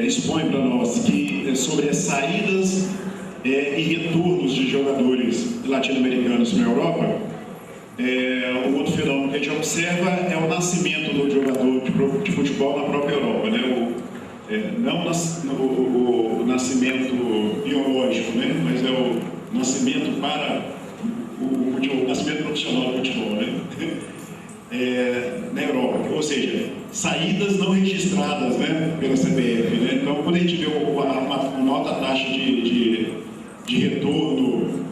expõe para nós que sobre as saídas e retornos de jogadores latino-americanos para a Europa, o outro fenômeno que a gente observa é o nascimento do jogador de futebol na própria Europa, né? Não o nascimento biológico, né? Mas é o nascimento para o nascimento profissional do futebol, né? Na Europa, ou seja, saídas não registradas, né, pela CBF, né? Então, quando a gente vê uma alta taxa de retorno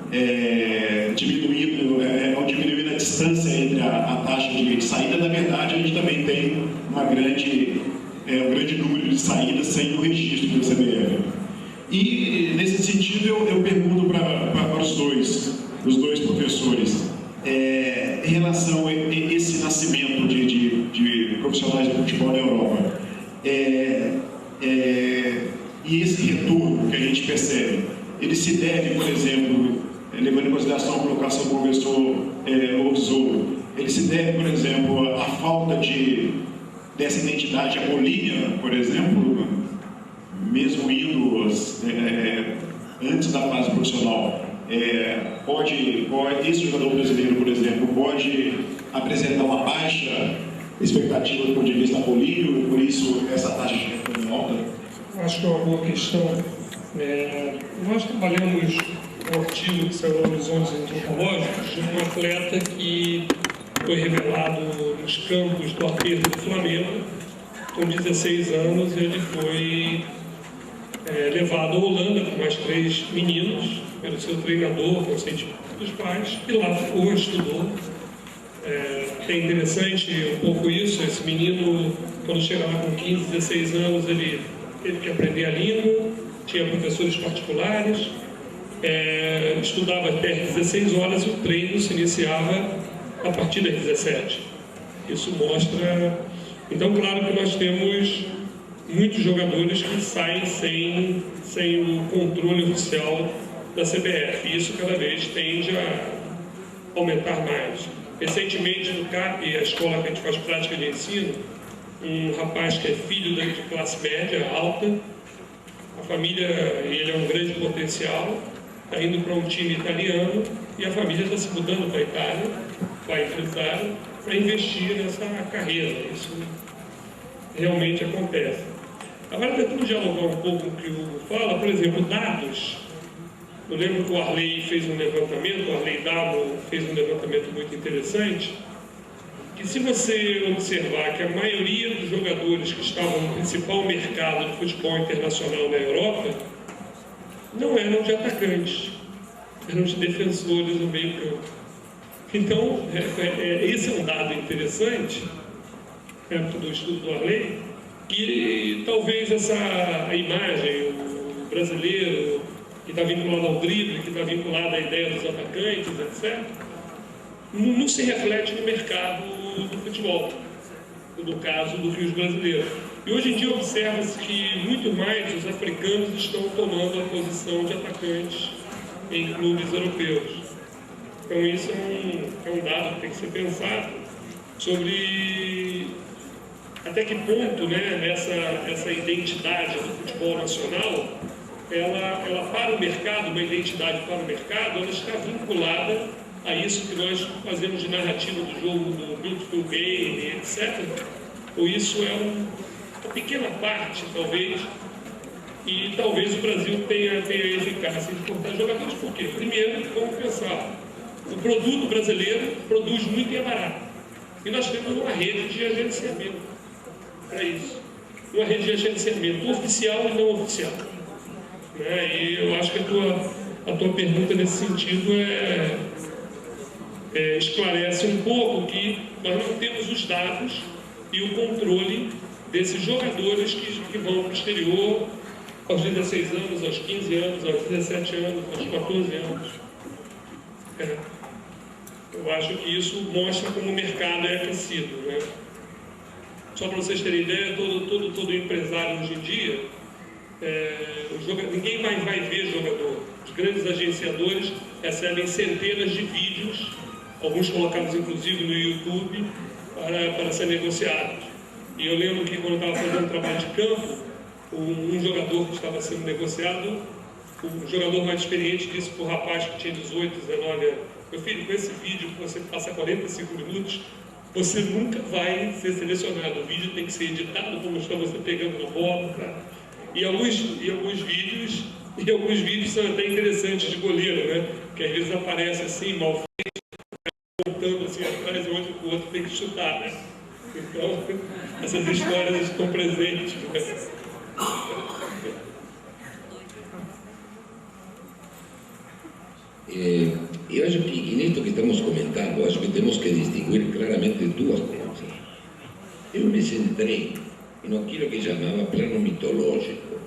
diminuindo a distância entre a taxa de saída, na verdade, a gente também tem um grande número de saídas sem o registro da CBF. E, nesse sentido, eu pergunto para os dois professores, em relação a esse nascimento de profissionais de futebol na Europa, e esse retorno que a gente percebe, ele se deve, por exemplo, levando em consideração a colocação do professor Orzolo, ele se deve, por exemplo, à falta dessa identidade apolínea, por exemplo, mesmo indo antes da fase profissional. Esse jogador brasileiro, por exemplo, pode apresentar uma baixa expectativa do ponto de vista apolíneo, por isso essa taxa de retorno alta? Acho que é uma boa questão. Nós trabalhamos um artigo que saiu nos Horizontes Antropológicos de um atleta que foi revelado nos campos do aperto do Flamengo. Com 16 anos, ele foi levado à Holanda com mais 3 meninos, pelo seu treinador, consciente dos pais, e lá ficou, estudou. É interessante um pouco isso. Esse menino, quando chega lá com 15, 16 anos, ele teve que aprender a língua, tinha professores particulares, estudava até 16 horas e o treino se iniciava a partir das 17. Isso mostra... Então, claro que nós temos muitos jogadores que saem sem o controle oficial da CBF, e isso cada vez tende a aumentar mais. Recentemente, no CAP, a escola que a gente faz prática de ensino, um rapaz que é filho de classe média alta, a família, ele é um grande potencial, está indo para um time italiano e a família está se mudando para a Itália, para empresário, para investir nessa carreira. Isso realmente acontece. Agora, tentando dialogar um pouco com o que o Hugo fala, por exemplo, dados. Eu lembro que o Arley fez um levantamento, o Arley Damo fez um levantamento muito interessante, que se você observar que a maioria dos jogadores que estavam no principal mercado de futebol internacional na Europa não eram de atacantes, eram de defensores no meio campo. Então, esse é um dado interessante, do estudo do Arley, que talvez a imagem, o brasileiro que está vinculado ao drible, que está vinculado à ideia dos atacantes, etc., não se reflete no mercado do futebol, no caso do Rio brasileiro. E hoje em dia observa-se que muito mais os africanos estão tomando a posição de atacantes em clubes europeus. Então isso é um dado que tem que ser pensado sobre até que ponto, né, essa identidade do futebol nacional, ela para o mercado, uma identidade para o mercado, ela está vinculada a isso que nós fazemos de narrativa do jogo, do Beautiful Game, etc. Ou isso é uma pequena parte, talvez, e talvez o Brasil tenha eficácia de importar jogadores. Por quê? Primeiro, vamos pensar, o produto brasileiro produz muito e é barato. E nós temos uma rede de agenciamento para isso. Uma rede de agenciamento oficial e não oficial. E eu acho que a tua pergunta nesse sentido esclarece um pouco que nós não temos os dados e o controle desses jogadores que vão para o exterior aos 16 anos, aos 15 anos, aos 17 anos, aos 14 anos. Eu acho que isso mostra como o mercado é aquecido, né? Só para vocês terem ideia, todo empresário hoje em dia, ninguém vai ver jogador. Os grandes agenciadores recebem centenas de vídeos, alguns colocados inclusive no YouTube, para ser negociados. E eu lembro que quando eu estava fazendo trabalho de campo, um jogador que estava sendo negociado, o jogador mais experiente disse para o rapaz que tinha 18, 19 anos: meu filho, com esse vídeo que você passa 45 minutos, você nunca vai ser selecionado. O vídeo tem que ser editado como está você pegando no bola. E alguns vídeos são até interessantes de goleiro, né? Que às vezes aparece assim, mal feito, voltando assim atrás, e o outro tem que chutar, né? Então, essas histórias estão presentes, né? Eu acho que nisto que estamos comentando, acho que temos que distinguir claramente duas coisas. Eu me centrei naquilo que chamava plano mitológico.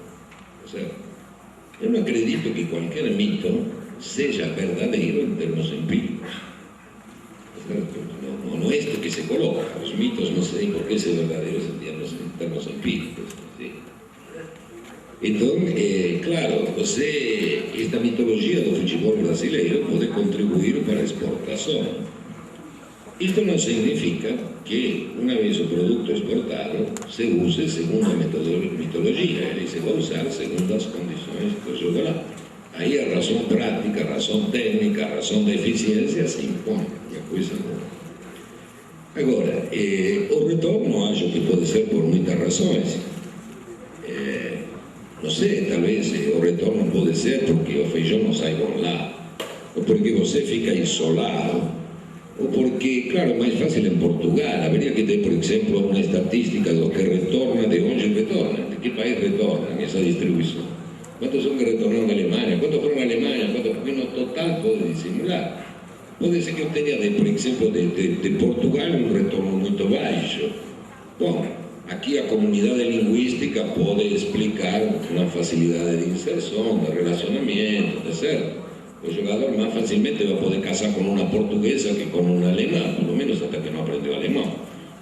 Certo? Eu não acredito que qualquer mito seja verdadeiro em termos empíricos. Não é isto que se coloca. Os mitos não sei por que são verdadeiros em termos empíricos. ¿Sí? Então, claro, esta mitologia do futebol brasileiro pode contribuir para a exportação. Isto não significa que, uma vez o produto exportado, se use segundo a mitologia, ele se vai usar segundo as condições do jogo lá. Aí a razão prática, a razão técnica, a razão da eficiência se impõe, e a coisa não. Agora, o retorno acho que pode ser por muitas razões. Não sei, talvez o retorno pode ser porque o feijão não sai bom lá, ou porque você fica isolado, ou porque, claro, é mais fácil em Portugal. Haveria que ter, por exemplo, uma estatística do que retorna, de onde retorna, de que país retorna nessa distribuição. Quantos são que retornaram da Alemanha? Quantos foram na Alemanha? Porque no total pode dissimular. Pode ser que eu tenha, por exemplo, de Portugal um retorno muito baixo. Bom, aqui a comunidade linguística pode explicar uma facilidade de inserção, de relacionamento, tá certo? O jogador mais facilmente vai poder casar com uma portuguesa que com uma alemã, pelo menos até que não aprendeu alemão,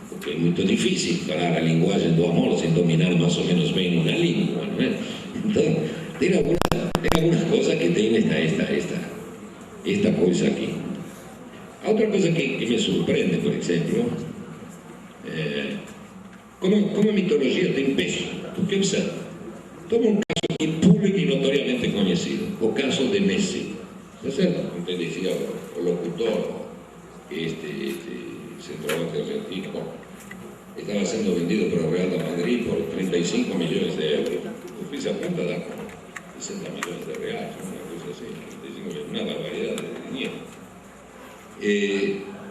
porque é muito difícil falar a linguagem do amor sem dominar mais ou menos bem uma língua, não é? Então, tem algumas coisas que tem esta coisa aqui. A outra coisa que me surpreende, por exemplo, como a mitologia tem peso. Porque, observa, toma um caso aqui público e notoriamente conhecido, o caso de Messi. Está certo? Como te dizia o locutor, este centroavante argentino, estava sendo vendido para o Real de Madrid por 35 milhões de euros. Eu fiz a conta, dá 60 milhões de reais, uma coisa assim, 35 milhões, uma barbaridade de dinheiro.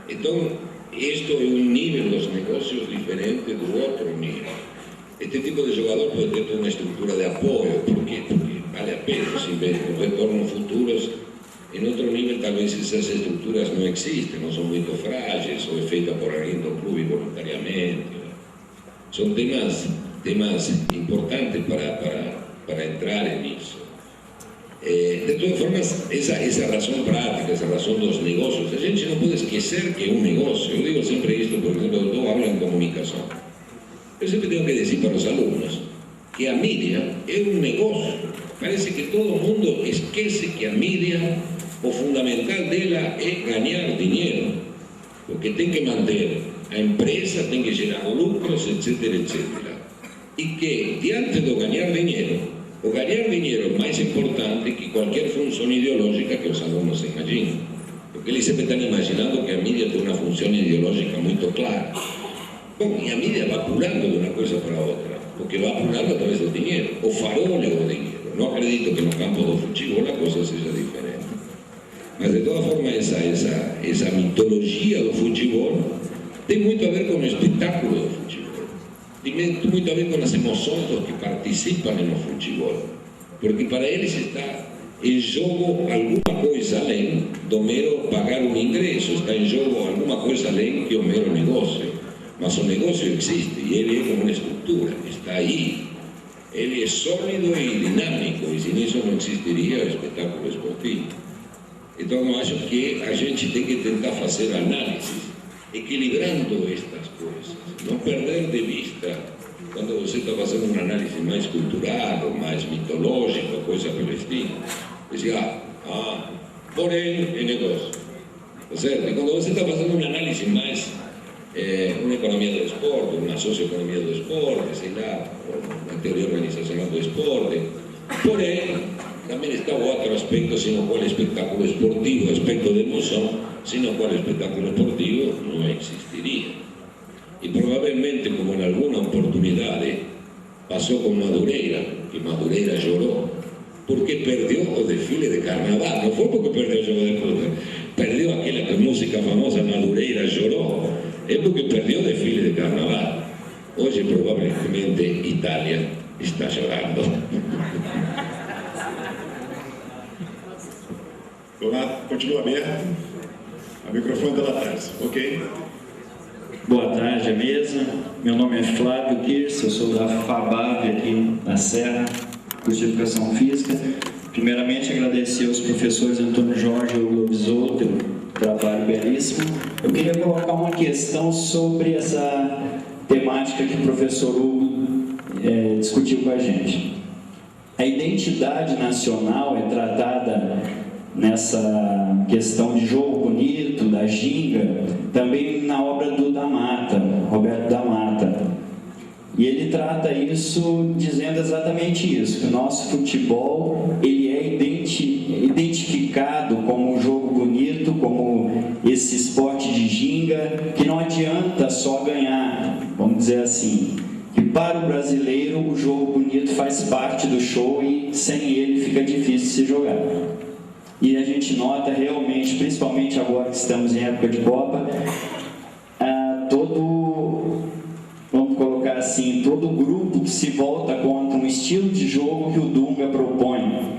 Então, isto é um nível dos negócios diferente do outro nível. Este tipo de jogador pode ter toda uma estrutura de apoio, porque vale a pena, se vê com retornos futuros. Em outro nível, talvez essas estruturas não existem, não são muito frágeis, ou é feita por alguém do clube voluntariamente. São temas importantes para entrar nisso. De todas formas, essa razão prática, essa razão dos negócios, a gente não pode esquecer que é um negócio. Eu digo sempre isto, por exemplo, eu dou aula em comunicação. Eu sempre tenho que dizer para os alunos que a mídia é um negócio. Parece que todo mundo esquece que a mídia, o fundamental dela é ganhar dinheiro, porque tem que manter a empresa, tem que gerar lucros, etc, etc. E que, diante do ganhar dinheiro, o ganhar dinheiro é mais importante que qualquer função ideológica que os alunos imaginam. Porque eles sempre estão imaginando que a mídia tem uma função ideológica muito clara. Bom, e a mídia vai pulando de uma coisa para outra, porque vai pulando através do dinheiro. O farol é o dinheiro. Não acredito que no campo do futebol a coisa seja diferente. Mas, de toda forma, essa mitologia do futebol tem muito a ver com o espetáculo do futebol. Tem muito a ver com as emoções dos que participam no futebol. Porque para eles está em jogo alguma coisa além do mero pagar um ingresso. Está em jogo alguma coisa além que o mero negócio. Mas o negócio existe e ele é como uma estrutura. Está aí. Ele é sólido e dinâmico. E sem isso não existiria o espetáculo esportivo. Então, eu acho que a gente tem que tentar fazer análises, equilibrando estas coisas, não perder de vista, quando você está fazendo uma análise mais cultural, ou mais mitológica, coisa pelo estilo, dizer, porém, é negócio, certo? E quando você está fazendo uma análise mais uma economia do esporte, uma socioeconomia do esporte, sei lá, uma teoria organizacional do esporte. Porém, também está o outro aspecto, sem o qual o espetáculo esportivo, o aspecto de emoção, sem o qual o espetáculo esportivo não existiria. E provavelmente, como em alguma oportunidade, passou com Madureira, que Madureira chorou, porque perdeu o desfile de carnaval. Não foi porque perdeu o jogo de puta, perdeu aquela música famosa Madureira chorou, é porque perdeu o desfile de carnaval. Hoje, provavelmente, Itália está chorando. Olá, continua aberto. O microfone está lá atrás, ok? Boa tarde, à mesa. Meu nome é Flávio Kirsch, eu sou da FABAV aqui na Serra, curso de Educação Física. Primeiramente, agradecer aos professores Antônio Jorge e Hugo Bisotto pelo trabalho belíssimo. Eu queria colocar uma questão sobre essa temática que o professor Hugo discutiu com a gente. A identidade nacional é tratada nessa questão de jogo bonito, da ginga, também na obra do da Mata, Roberto da Mata. E ele trata isso dizendo exatamente isso, que o nosso futebol ele é identificado como um jogo bonito, como esse esporte de ginga, que não adianta só ganhar, vamos dizer assim, que para o brasileiro o jogo bonito faz parte do show e sem ele fica difícil se jogar. E a gente nota realmente, principalmente agora que estamos em época de Copa, vamos colocar assim, todo grupo que se volta contra um estilo de jogo que o Dunga propõe.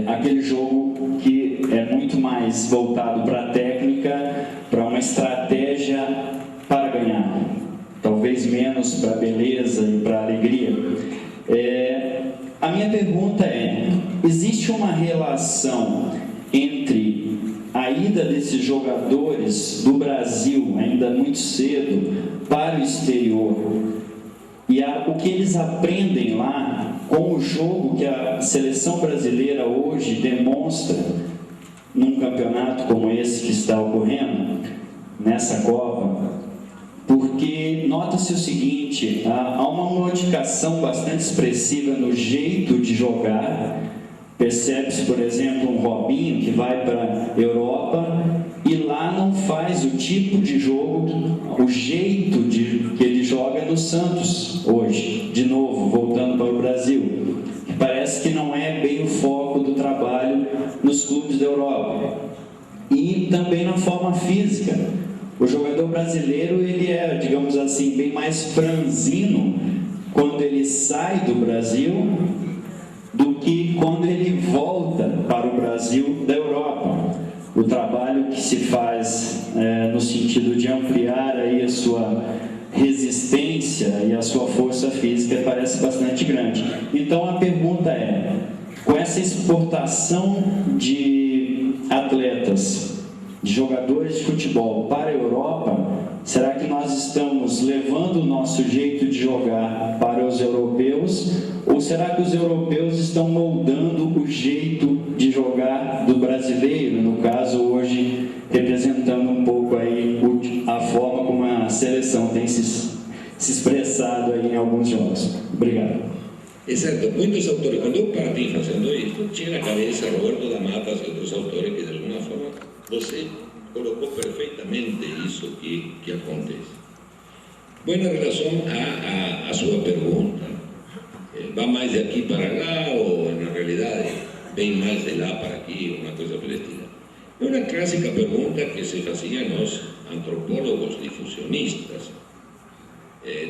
Aquele jogo que é muito mais voltado para a técnica, para uma estratégia para ganhar, talvez menos para a beleza e para a alegria. A minha pergunta é, existe uma relação entre a ida desses jogadores do Brasil, ainda muito cedo, para o exterior, e o que eles aprendem lá com o jogo que a seleção brasileira hoje demonstra num campeonato como esse que está ocorrendo, nessa Copa? Porque nota-se o seguinte, há uma modificação bastante expressiva no jeito de jogar. Percebe-se, por exemplo, um Robinho que vai para a Europa e lá não faz o tipo de jogo, o jeito que ele joga no Santos hoje, de novo, voltando para o Brasil. Parece que não é bem o foco do trabalho nos clubes da Europa. E também na forma física. O jogador brasileiro, ele é, digamos assim, bem mais franzino quando ele sai do Brasil do que quando ele volta para o Brasil da Europa. O trabalho que se faz no sentido de ampliar aí a sua resistência e a sua força física parece bastante grande. Então a pergunta é, com essa exportação de atletas, de jogadores de futebol para a Europa, será que nós estamos levando o nosso jeito de jogar para os europeus? Ou será que os europeus estão moldando o jeito de jogar do brasileiro, no caso hoje representando um pouco aí a forma como a seleção tem se expressado aí em alguns jogos? Obrigado. Exato, muitos autores, quando eu parti fazendo isso, tinha na cabeça Roberto da Mata e outros autores que de alguma forma você colocou perfeitamente isso que acontece. Bom, em relação à sua pergunta, vai mais de aqui para lá ou na realidade vem mais de lá para aqui, uma coisa parecida? É uma clássica pergunta que se fazia nós, antropólogos difusionistas.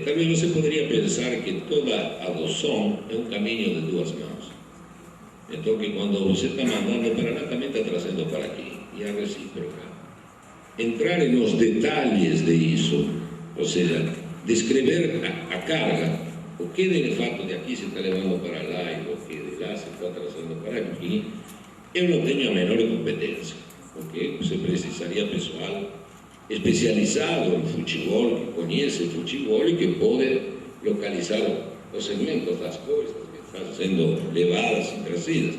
Talvez você poderia pensar que toda adoção é um caminho de duas mãos. Então, que quando você está mandando para lá, também está trazendo para aqui. E a recíproca. Entrar nos detalhes de isso, ou seja, descrever a carga, o que de fato de aqui se está levando para lá e o que de lá se está trazendo para aqui, eu não tenho a menor competência, porque você precisaria pessoal especializado em futebol, que conhece futebol e que pode localizar os segmentos das coisas que estão sendo levadas e trazidas.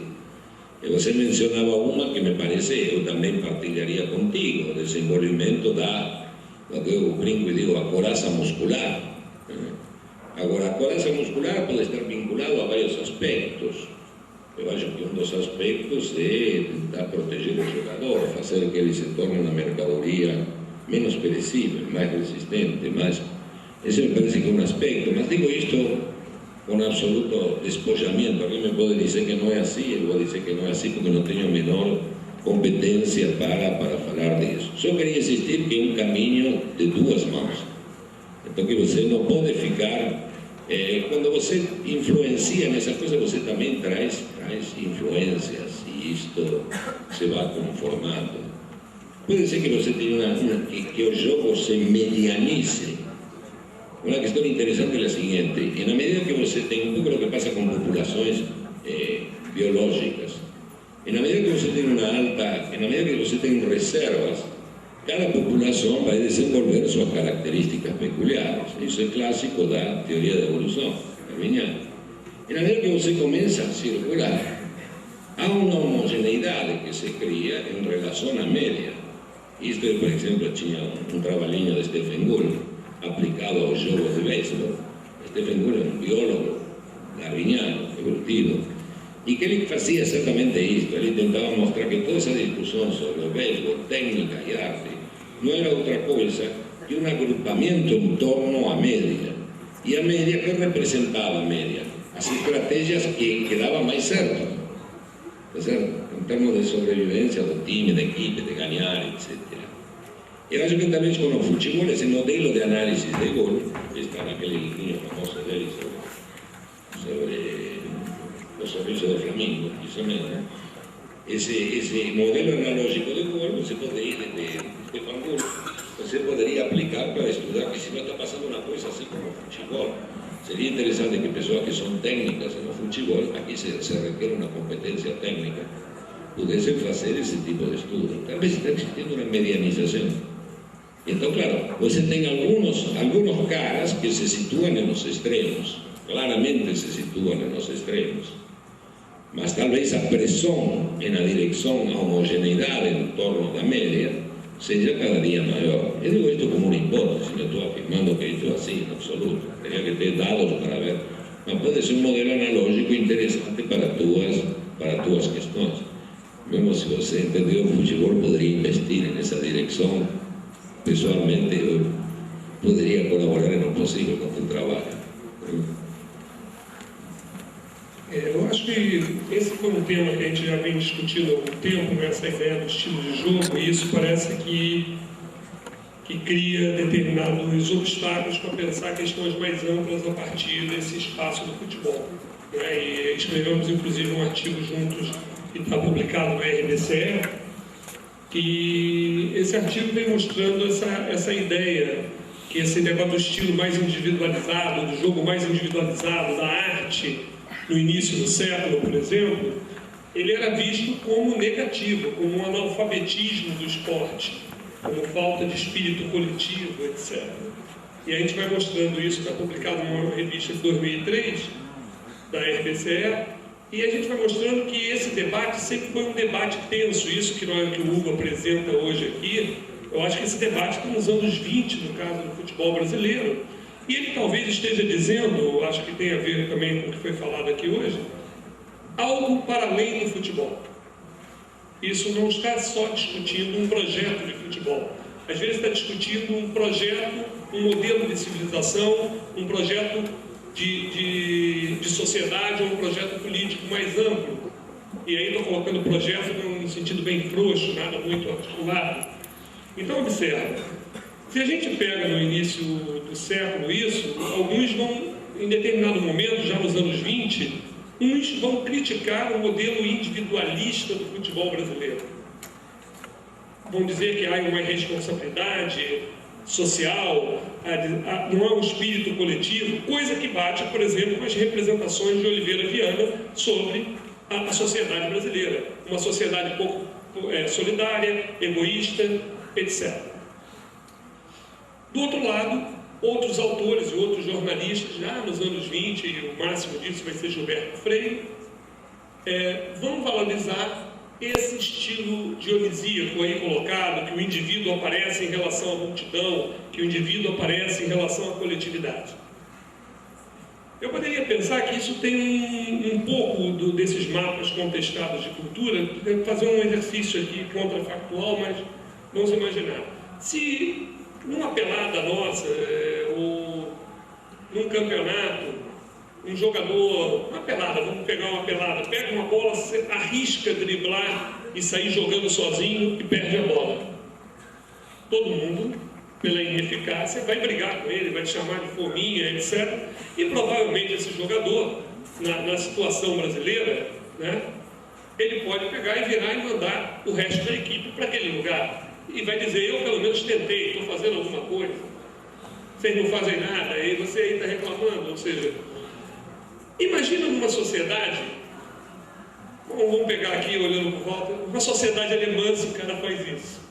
E você mencionava uma que me parece, eu também partilharia contigo, o desenvolvimento da quando eu brinco e digo a coraça muscular. Agora, a coraça muscular pode estar vinculado a vários aspectos. Eu acho que um dos aspectos é tentar proteger o jogador, fazer que ele se torne uma mercadoria menos perecível, mais resistente, mais... Esse me parece que é um aspecto, mas digo isto com absoluto despojamento. Alguém me pode dizer que não é assim, eu vou dizer que não é assim porque não tenho a menor competência para falar disso. Só queria insistir que é um caminho de duas mãos. Então que você não pode ficar... quando você influencia nessa coisa, você também traz influências e isto se vai conformando. Pode ser que você tenha que o jogo se medianize. Uma questão interessante é a seguinte: na medida que você tem um pouco o que passa com populações biológicas, na medida que você tem na medida que você tem reservas, cada população vai desenvolver suas características peculiares. Isso é clássico da teoria da evolução darwiniana. E na medida que você começa a circular, há uma homogeneidade que se cria em relação à média. Isto, por exemplo, tinha um trabalhinho de Stephen Gould aplicado aos jogos de beisebol. Stephen Gould é um biólogo darwiniano, evolutivo, e que ele fazia exatamente isto. Ele tentava mostrar que toda essa discussão sobre o beisebol, técnica e arte, não era outra coisa que um agrupamento em torno à média. E a média, que representava a média? As estratégias que davam mais certo. Em termos de sobrevivência do time, da equipe, de ganhar, etc. Eu acho que também com o futebol, esse modelo de análise de gol, que está naquele livrinho famoso dele sobre o sorriso do Flamengo, isso mesmo, né? Esse modelo analógico de gol, você poderia, você poderia aplicar para estudar que se não está passando uma coisa assim como o futebol. Seria interessante que pessoas que são técnicas no futebol, aqui se requer uma competência técnica, pudessem fazer esse tipo de estudo. Talvez está existindo uma medianização. Então, claro, você tem alguns caras que se situam nos extremos, claramente se situam nos extremos, mas talvez a pressão na direção à homogeneidade em torno da média seja cada dia maior. Eu digo isto como uma hipótese, não estou afirmando que isto é assim, em absoluto. Teria que ter dados para ver, mas pode ser um modelo analógico interessante para tuas questões. Mesmo se você entendeu o futebol, poderia investir nessa direção. Pessoalmente, eu poderia colaborar no possível com o teu trabalho. Eu acho que esse foi um tema que a gente já vem discutindo há algum tempo, essa ideia do estilo de jogo, e isso parece que cria determinados obstáculos para pensar questões mais amplas a partir desse espaço do futebol. E escrevemos, inclusive, um artigo juntos que está publicado no RBCE, que esse artigo vem mostrando essa ideia, que esse negócio do estilo mais individualizado, do jogo mais individualizado, da arte, no início do século, por exemplo, ele era visto como negativo, como um analfabetismo do esporte, como falta de espírito coletivo, etc. E a gente vai mostrando isso, está publicado numa revista de 2003, da RBCE, e a gente vai mostrando que esse debate sempre foi um debate tenso. Isso que o Hugo apresenta hoje aqui, eu acho que esse debate está nos anos 20, no caso do futebol brasileiro, e ele talvez esteja dizendo, acho que tem a ver também com o que foi falado aqui hoje, algo para além do futebol. Isso não está só discutindo um projeto de futebol. Às vezes está discutindo um projeto, um modelo de civilização, um projeto de sociedade ou um projeto político mais amplo. E aí estou colocando projeto num sentido bem frouxo, nada muito articulado. Então, observa. Se a gente pega no início do século isso, alguns vão, em determinado momento, já nos anos 20, uns vão criticar o modelo individualista do futebol brasileiro. Vão dizer que há uma responsabilidade social, não há um espírito coletivo, coisa que bate, por exemplo, com as representações de Oliveira Viana sobre a sociedade brasileira. Uma sociedade pouco solidária, egoísta, etc. Do outro lado, outros autores e outros jornalistas, já nos anos 20, e o máximo disso vai ser Gilberto Freire, vão valorizar esse estilo dionisíaco aí colocado, que o indivíduo aparece em relação à multidão, que o indivíduo aparece em relação à coletividade. Eu poderia pensar que isso tem um pouco desses mapas contestados de cultura, fazer um exercício aqui contrafactual, mas vamos imaginar. Se numa pelada nossa, ou num campeonato, um jogador, uma pelada, vamos pegar uma pelada, pega uma bola, arrisca driblar e sair jogando sozinho e perde a bola. Todo mundo, pela ineficácia, vai brigar com ele, vai te chamar de fominha, etc. E provavelmente esse jogador, na situação brasileira, né, ele pode pegar e virar e mandar o resto da equipe para aquele lugar. E vai dizer, eu pelo menos tentei, estou fazendo alguma coisa. Vocês não fazem nada, e você aí está reclamando. Ou seja, imagina numa sociedade, vamos pegar aqui olhando por volta, uma sociedade alemã se o cara faz isso.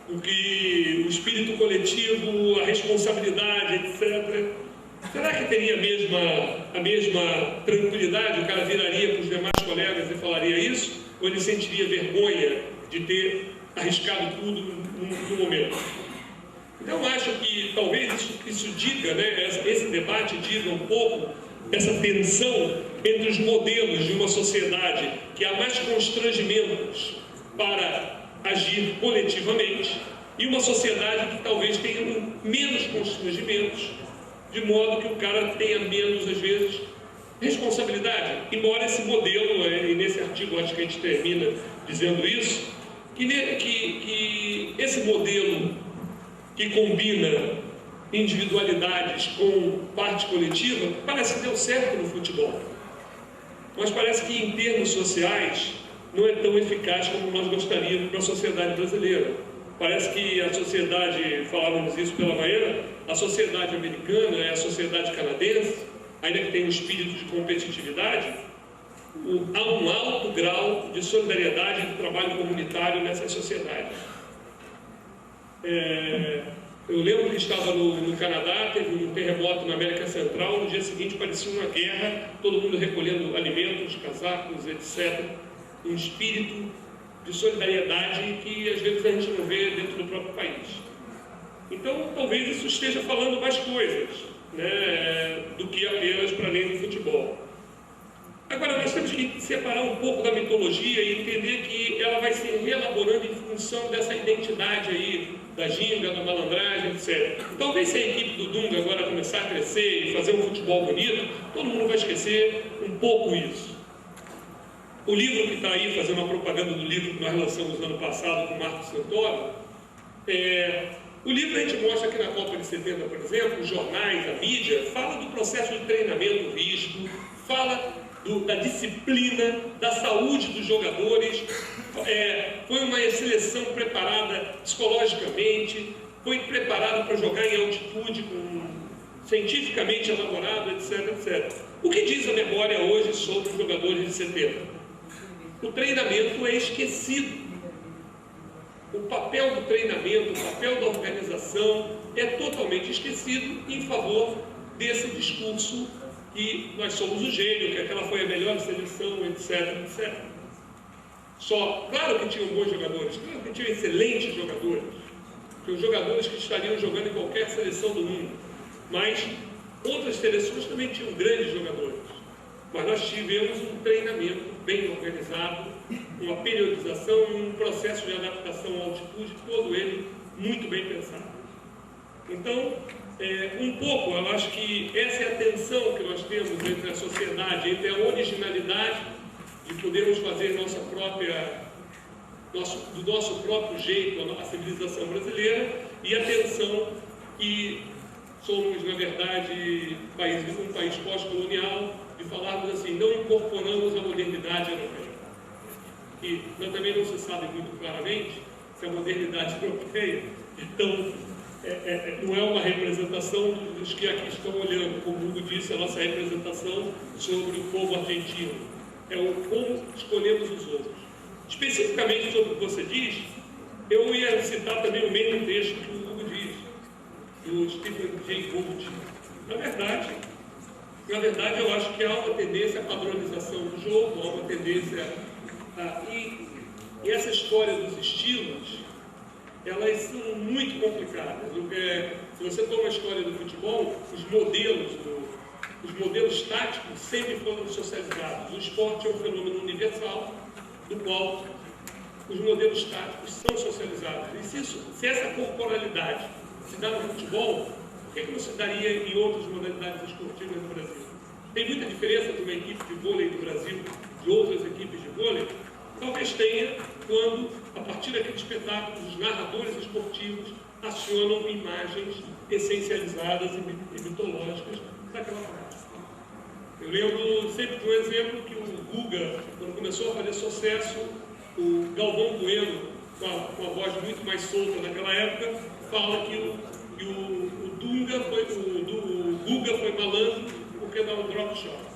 Porque o espírito coletivo, a responsabilidade, etc. Será que teria a mesma tranquilidade? O cara viraria para os demais colegas e falaria isso? Ou ele sentiria vergonha de ter arriscado tudo no momento? Então, acho que talvez isso diga, né, esse debate diga um pouco essa tensão entre os modelos de uma sociedade que há mais constrangimentos para agir coletivamente e uma sociedade que talvez tenha menos constrangimentos, de modo que o cara tenha menos, às vezes, responsabilidade. Embora esse modelo, e nesse artigo acho que a gente termina dizendo isso, que esse modelo que combina individualidades com parte coletiva, parece que deu certo no futebol. Mas parece que em termos sociais não é tão eficaz como nós gostaríamos para a sociedade brasileira. Parece que a sociedade, falávamos isso pela manhã, a sociedade americana e a sociedade canadense, ainda que tenha um espírito de competitividade, há um alto grau de solidariedade e de trabalho comunitário nessas sociedades. Eu lembro que estava no Canadá, teve um terremoto na América Central, no dia seguinte parecia uma guerra, todo mundo recolhendo alimentos, casacos, etc. Um espírito de solidariedade que às vezes a gente não vê dentro do próprio país. Então, talvez isso esteja falando mais coisas, né, do que apenas para além do futebol. Agora, nós temos que separar um pouco da mitologia e entender que ela vai se reelaborando em função dessa identidade aí, da ginga, da malandragem, etc. Talvez se a equipe do Dunga agora começar a crescer e fazer um futebol bonito, todo mundo vai esquecer um pouco isso. O livro que está aí, fazendo uma propaganda do livro que nós lançamos no ano passado com o Marcos Santoro, o livro a gente mostra aqui na Copa de 70, por exemplo, os jornais, a mídia, fala do processo de treinamento visto, fala da disciplina, da saúde dos jogadores, foi uma seleção preparada psicologicamente, foi preparada para jogar em altitude, cientificamente elaborado, etc, etc. O que diz a memória hoje sobre os jogadores de 70? O treinamento é esquecido. O papel do treinamento, o papel da organização é totalmente esquecido em favor desse discurso que nós somos o gênio, que aquela foi a melhor seleção, etc, etc. Claro que tinham bons jogadores, claro que tinham excelentes jogadores, tinham jogadores que estariam jogando em qualquer seleção do mundo, mas outras seleções também tinham grandes jogadores. Mas nós tivemos um treinamento bem organizado, uma periodização, um processo de adaptação à altitude, todo ele muito bem pensado. Então, um pouco, eu acho que essa é a tensão que nós temos entre a sociedade, entre a originalidade de podermos fazer do nosso próprio jeito a civilização brasileira e a tensão que somos, na verdade, um país pós-colonial, de falarmos assim, não incorporamos a modernidade europeia. E também não se sabe muito claramente se a modernidade europeia, então, não é uma representação dos que aqui estão olhando, como o Hugo disse, a nossa representação sobre o povo argentino. É o como escolhemos os outros. Especificamente sobre o que você diz, eu ia citar também o mesmo texto que o Hugo diz, do Stephen Jay Gould. Na verdade, eu acho que há uma tendência à padronização do jogo, há uma tendência E essa história dos estilos, elas são muito complicadas. Se você toma a história do futebol, os modelos táticos sempre foram socializados. O esporte é um fenômeno universal, do qual os modelos táticos são socializados. E se essa corporalidade se dá no futebol, por que não se daria em outras modalidades esportivas no Brasil? Tem muita diferença de uma equipe de vôlei do Brasil de outras equipes de vôlei? Talvez tenha, quando, a partir daquele espetáculo, os narradores esportivos acionam imagens essencializadas e mitológicas daquela prática. Eu lembro sempre de um exemplo que o Guga, quando começou a fazer sucesso, o Galvão Bueno, com a voz muito mais solta naquela época, fala que o Guga foi malandro porque dava um drop shot.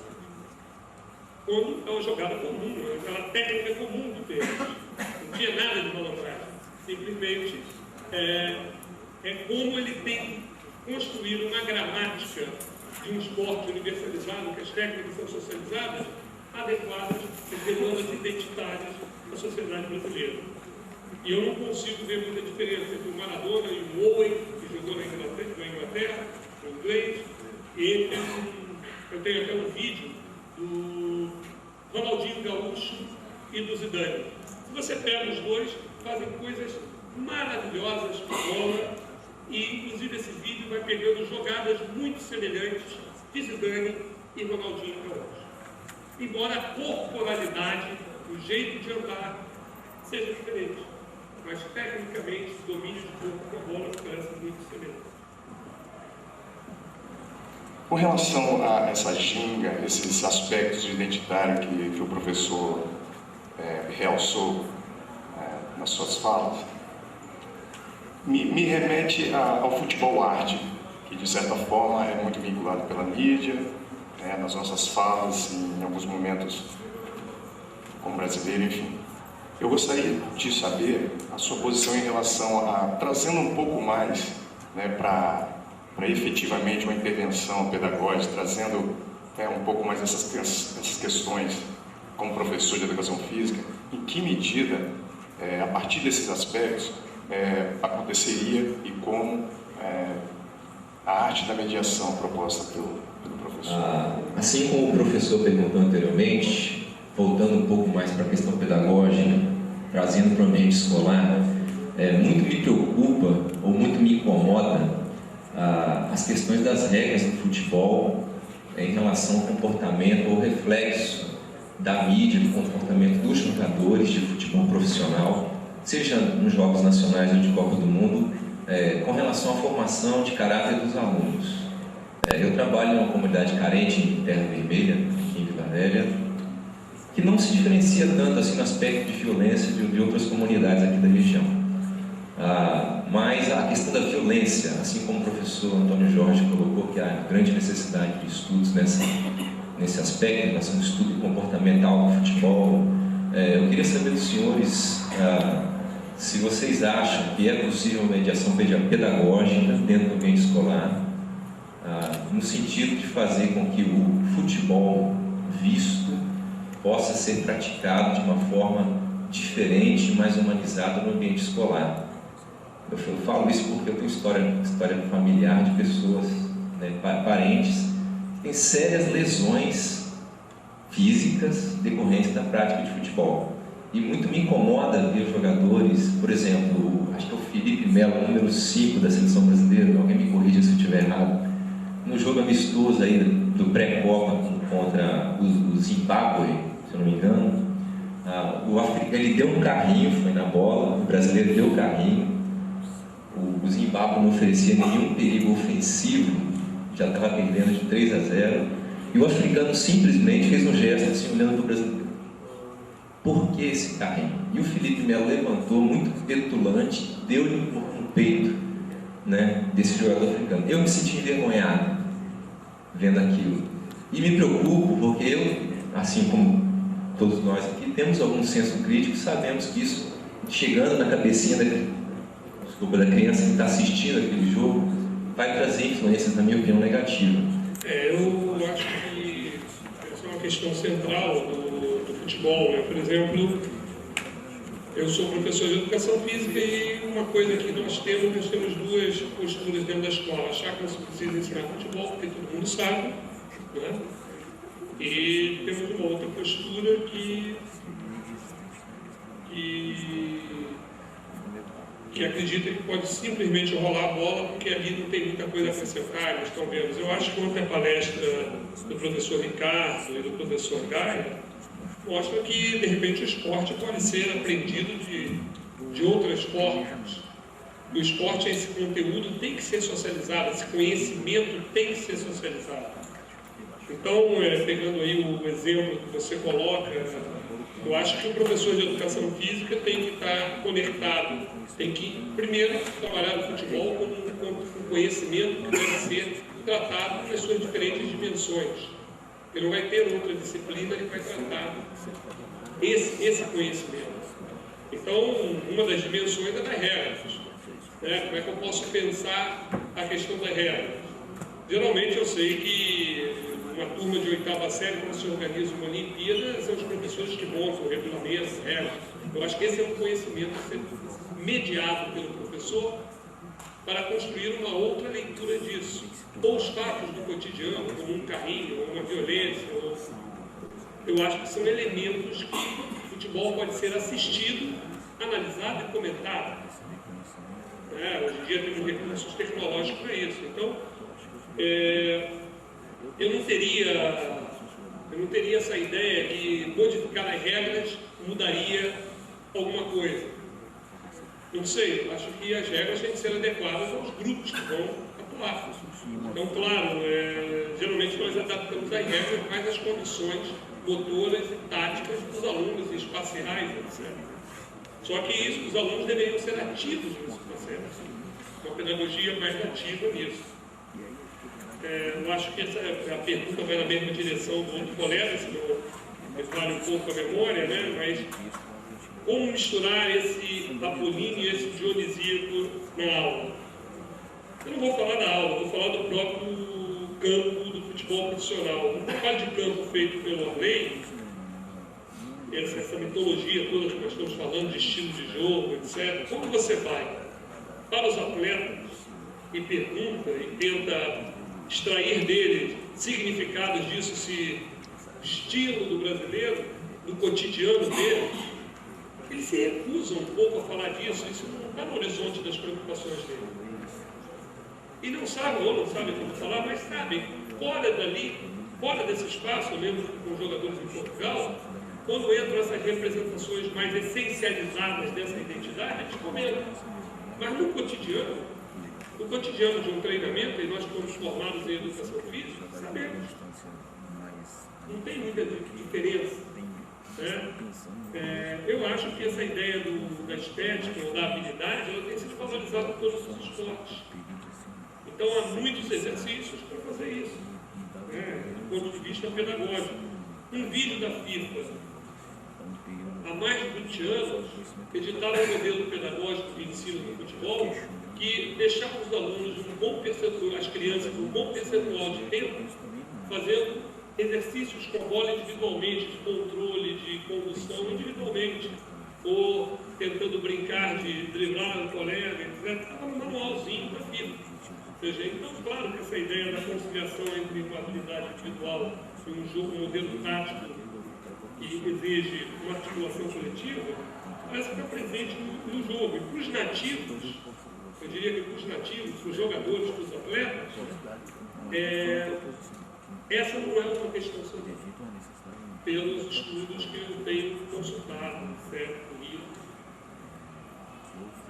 Quando é uma jogada comum, é uma técnica comum do tênis. Não tinha nada de malandragem. Simplesmente é como ele tem que construir uma gramática de um esporte universalizado, que as técnicas são socializadas, adequadas às demandas identitárias da sociedade brasileira. E eu não consigo ver muita diferença entre o Maradona e o Owen, que jogou na Inglaterra, o inglês, e eu tenho até um vídeo do Ronaldinho Gaúcho e do Zidane. Se você pega os dois, fazem coisas maravilhosas com bola, e inclusive esse vídeo vai pegando jogadas muito semelhantes de Zidane e Ronaldinho Gaúcho. Embora a corporalidade, o jeito de andar, seja diferente, mas tecnicamente o domínio de corpo com a bola parece muito semelhante. Com relação a essa ginga, esses aspectos identitários que o professor realçou nas suas falas, me remete ao futebol arte, que de certa forma é muito vinculado pela mídia, nas nossas falas, em alguns momentos como brasileiro, enfim. Eu gostaria de saber a sua posição em relação a, trazendo um pouco mais para efetivamente uma intervenção pedagógica, trazendo um pouco mais essas questões como professor de educação física, em que medida, a partir desses aspectos, aconteceria e como a arte da mediação proposta pelo professor. Assim como o professor perguntou anteriormente, voltando um pouco mais para a questão pedagógica, trazendo para o ambiente escolar, muito me preocupa ou muito me incomoda as questões das regras do futebol em relação ao comportamento ou reflexo da mídia, do comportamento dos jogadores de futebol profissional, seja nos Jogos Nacionais ou de Copa do Mundo, com relação à formação de caráter dos alunos. Eu trabalho em uma comunidade carente em Terra Vermelha, aqui em Vila Velha, que não se diferencia tanto assim no aspecto de violência de outras comunidades aqui da região. Mas a questão da violência, assim como o professor Antônio Jorge colocou, que há grande necessidade de estudos nesse aspecto, em relação ao estudo comportamental do futebol, eu queria saber dos senhores se vocês acham que é possível uma mediação pedagógica dentro do ambiente escolar, no sentido de fazer com que o futebol visto possa ser praticado de uma forma diferente, mais humanizada no ambiente escolar. Eu falo isso porque eu tenho história familiar de pessoas, parentes, que têm sérias lesões físicas decorrentes da prática de futebol. E muito me incomoda ver jogadores, por exemplo, acho que é o Felipe Melo, número 5 da seleção brasileira, alguém me corrija se eu estiver errado, no jogo amistoso aí do pré-copa contra o Zimbábue, se eu não me engano, ele deu um carrinho, foi na bola, o brasileiro deu o carrinho, o Zimbábue não oferecia nenhum perigo ofensivo, já estava perdendo de 3-0, e o africano simplesmente fez um gesto assim, olhando para o brasileiro. Por que esse carrinho? E o Felipe Melo levantou, muito petulante, deu-lhe um peito desse jogador africano. Eu me senti envergonhado vendo aquilo. E me preocupo porque eu, assim como todos nós aqui, temos algum senso crítico, sabemos que isso, chegando na cabecinha da criança que está assistindo aquele jogo, vai trazer influências, na minha opinião, negativas. Eu acho que essa é uma questão central do futebol, né? Por exemplo, eu sou professor de educação física e uma coisa que nós temos duas posturas dentro da escola. Achar que não se precisa ensinar futebol, porque todo mundo sabe, né? E temos uma outra postura que acredita que pode simplesmente rolar a bola porque ali não tem muita coisa a acrescentar, eles estão vendo. Eu acho que ontem a palestra do professor Ricardo e do professor Gaia mostra que, de repente, o esporte pode ser aprendido de outras formas. O esporte, esse conteúdo tem que ser socializado, esse conhecimento tem que ser socializado. Então, pegando aí o exemplo que você coloca, eu acho que o professor de educação física tem que estar conectado, tem que, primeiro, trabalhar no futebol com um conhecimento que deve ser tratado nas suas diferentes dimensões. Ele não vai ter outra disciplina, ele vai tratar esse conhecimento. Então, uma das dimensões é das regras. Né? Como é que eu posso pensar a questão das regras? Geralmente eu sei que uma turma de 8ª série, quando se organiza uma Olimpíada, são os professores que montam o regulamento, as regras. Eu acho que esse é um conhecimento a ser mediado pelo professor para construir uma outra leitura disso. Ou os fatos do cotidiano, como um carrinho, ou uma violência. Eu acho que são elementos que o futebol pode ser assistido, analisado e comentado. Hoje em dia temos recursos tecnológicos para isso. Então, eu não teria essa ideia que modificar as regras mudaria alguma coisa. Não sei, eu acho que as regras têm que ser adequadas aos grupos que vão atuar. Então, claro, geralmente nós adaptamos as regras mais às condições motoras e táticas dos alunos, espaciais, etc. Só que isso, os alunos deveriam ser ativos nesse processo. Uma pedagogia mais ativa nisso. Eu acho que a pergunta vai na mesma direção do outro colega, senão me fale um pouco a memória, né? Mas como misturar esse apolíneo e esse dionisíaco na aula? Eu não vou falar da aula, vou falar do próprio campo do futebol profissional. O trabalho de campo feito pelo Arley, essa mitologia toda que nós estamos falando de estilo de jogo, etc. Quando você vai para os atletas e pergunta e tenta extrair dele significados disso, esse estilo do brasileiro, do cotidiano dele, eles se recusam um pouco a falar disso, isso não está no horizonte das preocupações dele. E não sabem, ou não sabem como falar, mas sabem, fora dali, fora desse espaço, eu lembro com jogadores em Portugal, quando entram essas representações mais essencializadas dessa identidade, eles comentam. Mas no cotidiano de um treinamento, e nós fomos formados em educação física, sabemos. Não tem muita diferença. Né? Eu acho que essa ideia da estética ou da habilidade, ela tem sido valorizada por todos os esportes. Então há muitos exercícios para fazer isso, do ponto de vista pedagógico. Um vídeo da FIFA, há mais de 20 anos, editava um modelo pedagógico de ensino do futebol que deixava os alunos um bom percentual, as crianças um bom percentual de tempo fazendo exercícios com a bola individualmente, de controle, de condução individualmente, ou tentando brincar de driblar um colega, etc. Estava no manualzinho da FIFA. Ou seja, então, claro que essa ideia da conciliação entre uma habilidade individual e um jogo, um modelo tático que exige uma articulação coletiva, parece que está presente no jogo. E para os nativos, eu diria que para os nativos, para os jogadores, para os atletas, essa não é uma questão central, pelos estudos que eu tenho consultado, certo, lido.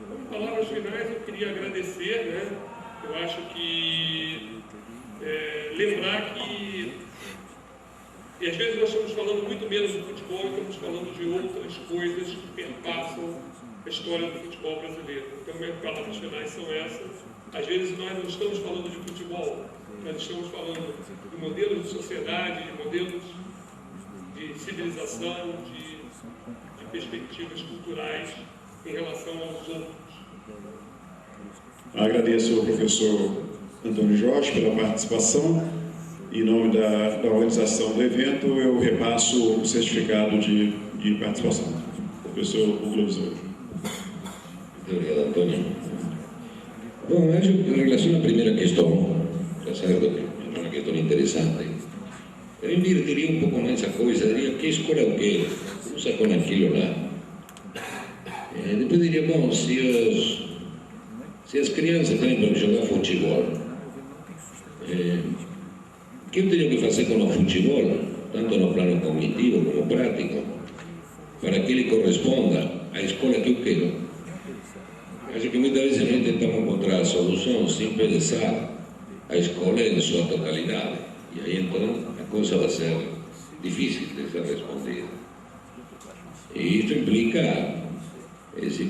Como palavras finais, eu queria agradecer, né? Eu acho que lembrar que e às vezes nós estamos falando muito menos do futebol e estamos falando de outras coisas que perpassam a história do futebol brasileiro. Então, minhas palavras finais são essas. Às vezes nós não estamos falando de futebol, nós estamos falando de modelos de sociedade, de modelos de civilização, de perspectivas culturais em relação aos outros. Agradeço ao professor Antônio Jorge pela participação. em nome da organização do evento, eu repasso o certificado de participação. Professor Hugo Lobisomem. Muito obrigado, Antônio. Bom, acho que em relação à primeira questão, já certo que é uma questão interessante, eu invertiria um pouco mais a coisa, diria que escola é o quê? Usa com aquilo lá. Depois diria, bom, se as crianças têm para jogar futebol, o que eu tenho que fazer com o futebol, tanto no plano cognitivo como prático, para que ele corresponda à escola que eu quero? Acho que muitas vezes nós tentamos encontrar a solução sem pensar a escola em sua totalidade. E aí então a coisa vai ser difícil de ser respondida. E isso implica,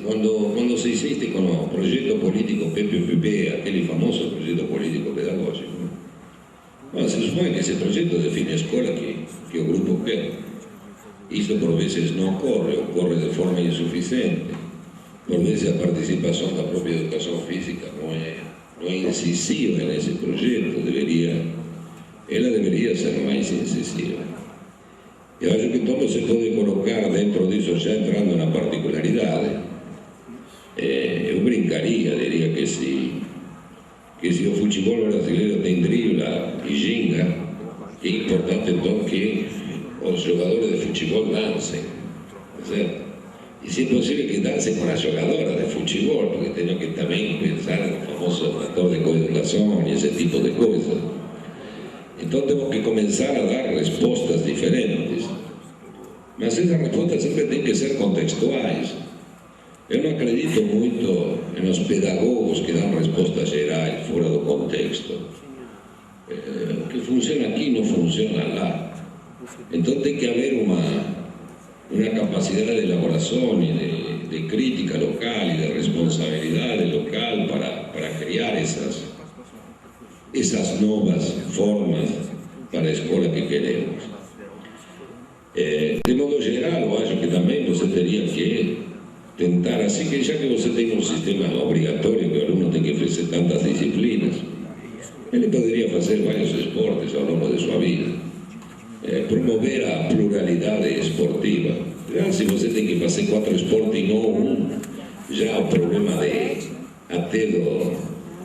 quando se insiste com o projeto político PPPP, aquele famoso projeto político pedagógico, bom, se supõe que esse projeto define a escola que o grupo quer. Isto por vezes não ocorre de forma insuficiente. Por vezes a participação da própria educação física não é incisiva nesse projeto, ela deveria ser mais incisiva. Eu acho que então você pode colocar dentro disso, já entrando na particularidade, eu brincaria, diria que se o futebol brasileiro tem dribla e ginga, é importante então que os jogadores de futebol dancem, certo? E se é possível que dancem com a jogadora de futebol, porque tenho que também pensar no famoso fator de coeducação e esse tipo de coisas. Então temos que começar a dar respostas diferentes. Mas essas respostas sempre têm que ser contextuais. Eu não acredito muito nos pedagogos que dão respostas gerais, fora do contexto. O que funciona aqui não funciona lá. Então tem que haver uma capacidade de elaboração e de crítica local e de responsabilidade local para criar essas novas formas para a escola que queremos. De modo geral, eu acho que também você teria que tentar, assim que já que você tem um sistema obrigatório que o aluno tem que fazer tantas disciplinas, ele poderia fazer vários esportes ao longo de sua vida. Promover a pluralidade esportiva. Já se você tem que fazer 4 esportes e não um, já o problema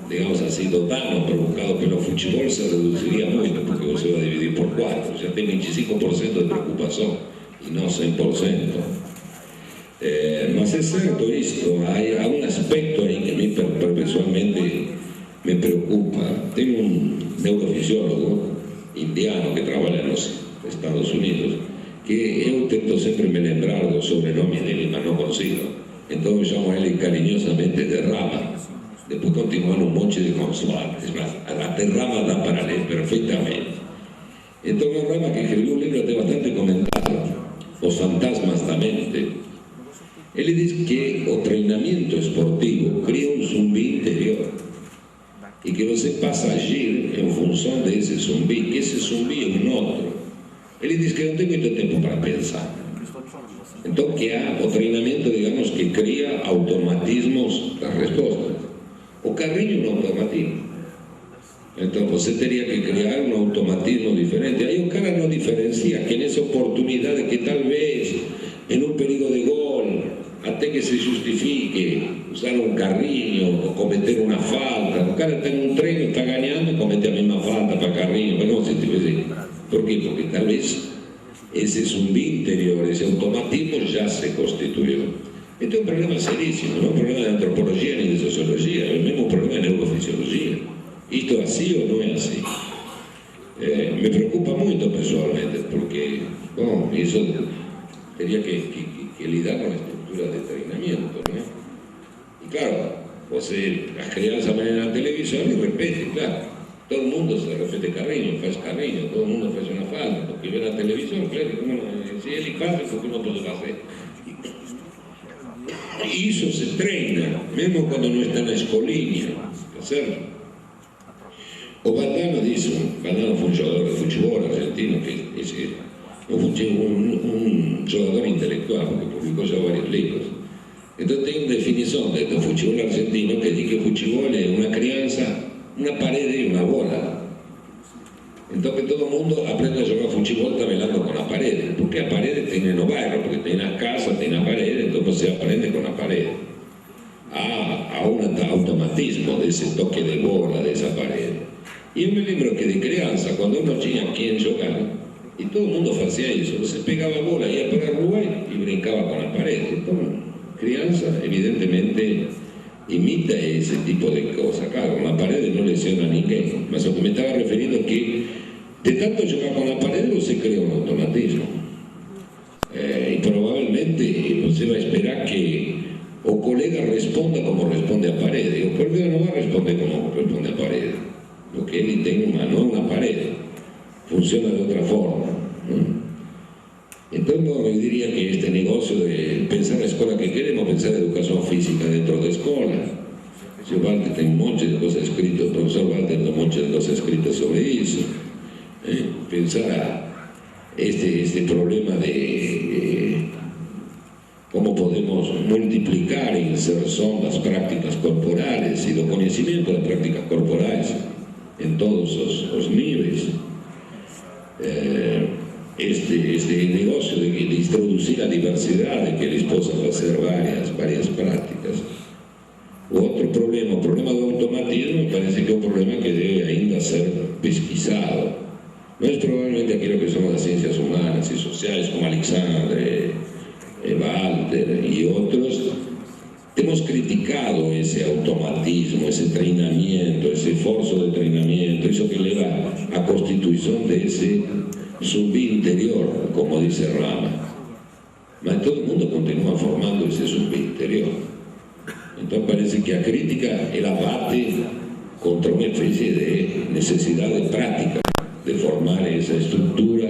digamos assim, do dano provocado pelo futebol se reduziria muito, porque você vai dividir por 4, já tem 25% de preocupação e não 100%. Mas é certo isto, há um aspecto aí que pessoalmente me preocupa. Tem um neurofisiólogo indiano que trabalha nos Estados Unidos, que eu tento sempre me lembrar do sobrenome dele, mas não consigo. Então eu chamo ele carinhosamente de Rama. Depois continuando um monte de consoantes, mas até Rama dá para ler perfeitamente. Então é um Rama que escreveu um livro até bastante comentado, Os Fantasmas da Mente. Ele diz que o treinamento esportivo cria um zumbi interior e que você passa a agir em função desse zumbi, que esse zumbi é um outro. Ele diz que não tem muito tempo para pensar. Então que há o treinamento, digamos, que cria automatismos das respostas. O carrinho é um automatismo. Então você teria que criar um automatismo diferente. Aí o cara não diferencia que nessa oportunidade que talvez em um perigo de gol, até que se justifique usar um carrinho ou cometer uma falta, o cara tem um treino, está ganhando e comete a mesma falta para carrinho, mas não se tivesse. Por quê? Porque talvez esse zumbi interior, esse automatismo já se constituiu. Então é um problema seríssimo, não é um problema de antropologia nem de sociologia, é o mesmo problema de neurofisiologia. Isto é assim ou não é assim? Me preocupa muito pessoalmente, porque, bom, isso teria que lidar com a estrutura de treinamento, não é? E claro, as crianças vêm na televisão e repetem, claro. Todo mundo se repete carrinho, faz carrinho, todo mundo faz uma falta, porque vê na televisão, claro, se ele faz, porque não pode fazer. E isso se treina, mesmo quando não está na escolinha, tá certo? O Valdano disse, Valdano foi um jogador de futebol argentino, um jogador intelectual, porque publicou já vários livros. Então tem uma definição do futebol argentino que diz que o futebol é uma criança, uma parede e uma bola. Então que todo mundo aprende a jogar futebol tabelando com a parede, porque a parede tem no bairro, porque tem nas casas, tem na parede, então você aprende com a parede. Há um automatismo desse toque de bola, dessa parede. E eu me lembro que de criança, quando eu não tinha quem jogar, e todo mundo fazia isso, você pegava a bola, ia para a rua e brincava com a parede. Então, criança, evidentemente, imita esse tipo de coisa. Claro, com a parede não lesiona ninguém, mas o que me estava referindo é que, de tanto jogar com a parede, você cria um automatismo. E provavelmente você vai esperar que o colega responda como responde a parede. E o colega não vai responder como responde a parede, porque ele tem uma, não uma parede, funciona de outra forma. Então, eu diria que este negócio de pensar na escola que queremos, pensar a educação física dentro da escola. O senhor Walter tem um monte de coisas escritas, o professor Walter tem um monte de coisas escritas sobre isso. Pensar este problema de como podemos multiplicar a inserção das práticas corporais e do conhecimento das práticas corporais em todos os níveis. Este negócio de introduzir a diversidade, que eles possam fazer várias práticas. O outro problema, o problema do automatismo, parece que é um problema que deve ainda ser pesquisado. Nós provavelmente aquilo que somos das ciências humanas e sociais, como Alexandre, Walter e outros, temos criticado esse automatismo, esse treinamento, esse esforço de treinamento, isso que leva à constituição desse subinterior, como dice Rama. Mas todo mundo continua formando esse subinterior. Então parece que a crítica ela bate contra uma espécie de necessidade prática de formar essa estrutura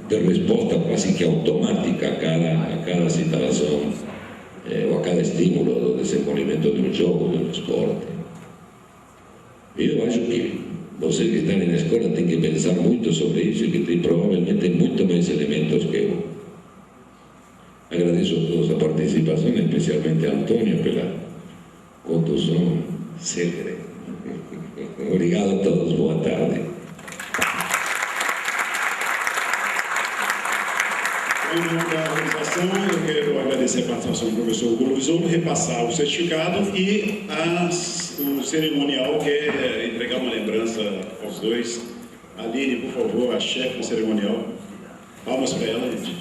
de resposta quase que automática a cada situação ou a cada estímulo do desenvolvimento de um jogo, de um esporte. Eu acho que vocês que estão na escola têm que pensar muito sobre isso e que tem provavelmente muito mais elementos que eu. Agradeço a todos a participação, especialmente a Antônio pela condução célere. Obrigado a todos, boa tarde. Em nome da organização, eu quero agradecer a participação do professor Golovizolo, repassar o certificado e o cerimonial, que é entregar uma lembrança aos dois. Aline, por favor, a chefe do cerimonial. Palmas para ela, gente.